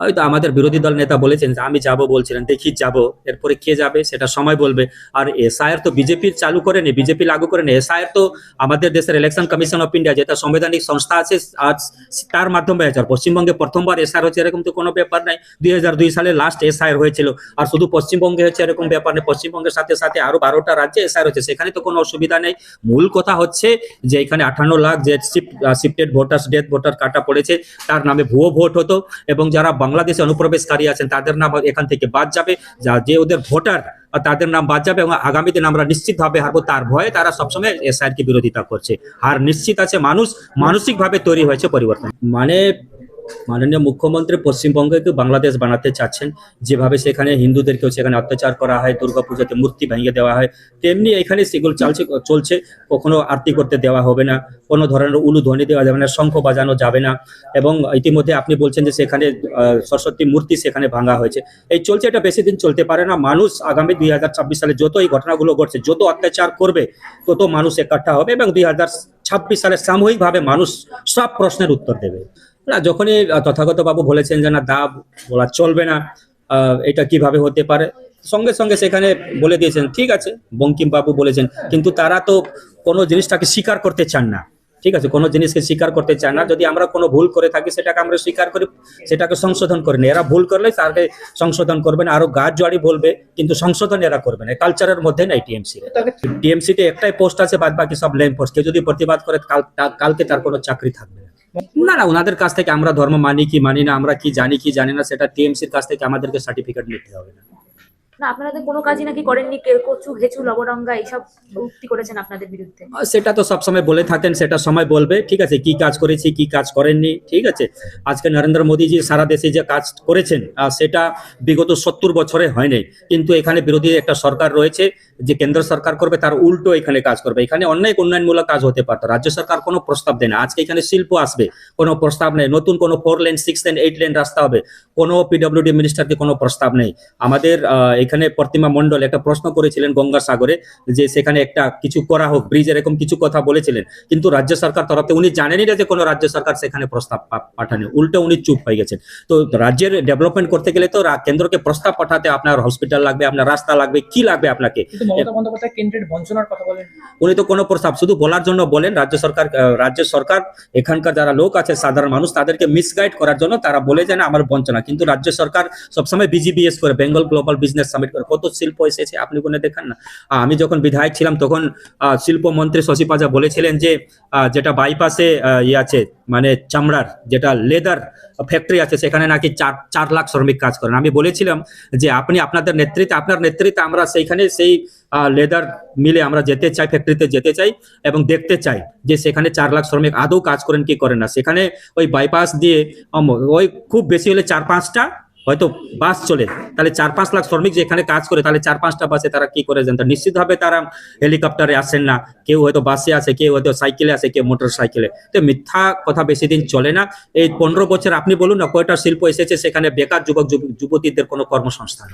হয়তো আমাদের বিরোধী দল নেতা বলেছেন যে আমি যাব, বলছিলেন দেখি যাব, এরপরে কে যাবে সেটা সময় বলবে। আর এসআইআর তো বিজেপি চালু করেনি, বিজেপি লাগু করেনি। এসআইআর তো আমাদের দেশের ইলেকশন কমিশন অফ ইন্ডিয়া, যেটা সাংবিধানিক সংস্থা আছে, আজ তার মাধ্যমে হয়েছে। আর পশ্চিমবঙ্গে প্রথমবার এসআইআর হচ্ছে এরকম তো কোনো ব্যাপার নাই। 2002 সালে লাস্ট এসআইআর হয়েছিল। আর শুধু পশ্চিমবঙ্গে হচ্ছে এরকম ব্যাপার নেই, পশ্চিমবঙ্গের সাথে সাথে আরো 12টা রাজ্যে এসআইআর হচ্ছে, সেখানে তো কোনো অসুবিধা নেই। মূল কথা হচ্ছে যে এখানে 58 লাখ যে শিফটেড ভোটার্স, ডেথ ভোটার কাটা পড়েছে, তার নামে ভুয়ো ভোট হতো, এবং যারা বাংলাদেশে অনুপ্রবেশকারী আছেন তাদের নাম এখান থেকে বাদ যাবে, যে ওদের ভোটার তাদের নাম বাদ যাবে, এবং আগামী দিন আমরা নিশ্চিতভাবে হারবো, তার ভয়ে তারা সবসময় এসআইআর কি বিরোধিতা করছে। আর নিশ্চিত আছে মানুষ মানসিকভাবে তৈরি হয়েছে পরিবর্তন। মানে মাননীয় মুখ্যমন্ত্রী পশ্চিমবঙ্গকে বাংলাদেশ বানাতে চাচ্ছেন। যেভাবে সেখানে হিন্দুদেরকেও সেখানে অত্যাচার করা হয়, দুর্গাপূজাতে মূর্তি ভেঙে দেওয়া হয়, তেমনি এখানে সেগুলো চলছে। কখনো আরতি করতে দেওয়া হবে না, কোনো ধরনের উলুধ্বনি দেওয়া যাবে না, শঙ্খ বাজানো যাবে না। এবং ইতিমধ্যে আপনি বলছেন যে সেখানে সরস্বতী মূর্তি সেখানে ভাঙা হয়েছে। এই চলছে, এটা বেশি দিন চলতে পারে না। মানুষ আগামী 2026 সালে যত এই ঘটনাগুলো ঘটছে, যত অত্যাচার করবে, তত মানুষ একাঠা হবে, এবং 2026 সালে সামূহিকভাবে মানুষ সব প্রশ্নের উত্তর দেবে। না, যখনই তথাগত বাবু বলেছেন যে না দা বলা চলবে না, এটা কিভাবে হতে পারে, সঙ্গে সঙ্গে সেখানে বলে দিয়েছেন ঠিক আছে, বঙ্কিম বাবু বলেছেন, কিন্তু তারা তো কোনো জিনিসটাকে স্বীকার করতে চান না। ঠিক আছে, কোনো জিনিসকে স্বীকার করতে চান না। যদি আমরা কোনো ভুল করে থাকি সেটাকে আমরা স্বীকার করি, সেটাকে সংশোধন করি না। এরা ভুল করলে তাকে সংশোধন করবেন, আরো গাছ জড়ি বলবে, কিন্তু সংশোধন এরা করবে না। কালচারের মধ্যে নাই টিএমসিতে একটাই পোস্ট আছে, বাদ বাকি সব ল্যাম্প পোস্ট। কেউ যদি প্রতিবাদ করে কালকে তার কোনো চাকরি থাকবে না। না, ওনাদের কাছ থেকে আমরা ধর্ম মানি কি মানি না, আমরা কি জানি না, সেটা টিএমসির কাছ থেকে আমাদেরকে সার্টিফিকেট নিতে হবে না। না, আপনাদের কোনো কাজই নাকি করেননি, কচু ঘেচু লবডঙ্গা এইসব উক্তি করেছেন আপনাদের বিরুদ্ধে। সেটা তো সবসময় বলে থাকেন, সেটা সময় বলবে। ঠিক আছে, কি কাজ করেছি কি কাজ করেননি, ঠিক আছে। আজকে নরেন্দ্র মোদীজি সারা দেশে যে কাজ করেছেন সেটা বিগত 70 বছরে হয়নি। কিন্তু এখানে বিরোধী একটা সরকার রয়েছে, যে কেন্দ্র সরকার করবে তার উল্টো এখানে কাজ করবে। এখানে অনেক উন্নয়নমূলক কাজ হতে পারতো, রাজ্য সরকার কোনো প্রস্তাব দেয় না। আজকে এখানে শিল্প আসবে, কোনো প্রস্তাব নেই। নতুন কোনো 4 লেন 6 লেন 8 লেন রাস্তা হবে, কোনো পিডব্লিউডি মিনিস্টারকে কোনো প্রস্তাব নেই। আমাদের এখানে প্রতিমা মন্ডল একটা প্রশ্ন করেছিলেন গঙ্গাসাগরে, যে সেখানে একটা কিছু করা হোক, ব্রিজ, এরকম কিছু কথা বলেছিলেন, কিন্তু রাজ্য সরকার তরফে উনি জানেনই না যে কোনো রাজ্য সরকার সেখানে প্রস্তাব পাঠানো, উল্টো উনি চুপ হয়ে গেছেন। তো রাজ্যের ডেভেলপমেন্ট করতে গেলে তো কেন্দ্রকে প্রস্তাব পাঠাতে, আপনার হসপিটাল লাগবে, আপনার রাস্তা লাগবে, কি লাগবে আপনাকে, কেন্দ্রের বঞ্চনার কথা বলেন। উনি তো কোনো প্রস্তাব শুধু বলার জন্য বলেন। রাজ্য সরকার এখানকার যারা লোক আছে, সাধারণ মানুষ, তাদেরকে মিসগাইড করার জন্য তারা বলে যায় না আমার বঞ্চনা। কিন্তু রাজ্য সরকার সবসময় বিজিবিএস করে, বেঙ্গল গ্লোবাল বিজনেস সামিট করে, কত শিল্প এসেছে আপনি কোনে দেখান না। আমি যখন বিধায়ক ছিলাম তখন শিল্পমন্ত্রী শশী পাজা বলেছিলেন যে যেটা বাইপাসে আছে, মানে চামড়ার যেটা লেদার ফ্যাক্টরি আছে, সেখানে নাকি 4 লাখ শ্রমিক কাজ করেন। আমি বলেছিলাম যে আপনার নেতৃত্বে আমরা সেইখানে সেই লেদার মিলে আমরা যেতে চাই, ফ্যাক্টরিতে যেতে চাই, এবং দেখতে চাই যে সেখানে 4 লাখ শ্রমিক আদৌ কাজ করেন কি করেন না। সেখানে ওই বাইপাস দিয়ে ওই খুব বেশি হলে 4-5টা হয়তো বাস চলে, তাহলে 4-5 লাখ শ্রমিক যেখানে কাজ করে, তাহলে 4-5টা বাসে তারা কি করে যান? নিশ্চিতভাবে তারা হেলিকপ্টারে আসেন না, কেউ হয়তো বাসে আসে, কেউ হয়তো সাইকেলে আসে, কেউ মোটর সাইকেলে। তো মিথ্যা কথা বেশি দিন চলে না। এই 15 বছর আপনি বলুন না কয়টা শিল্প এসেছে, সেখানে বেকার যুবতীদের কোনো কর্মসংস্থান।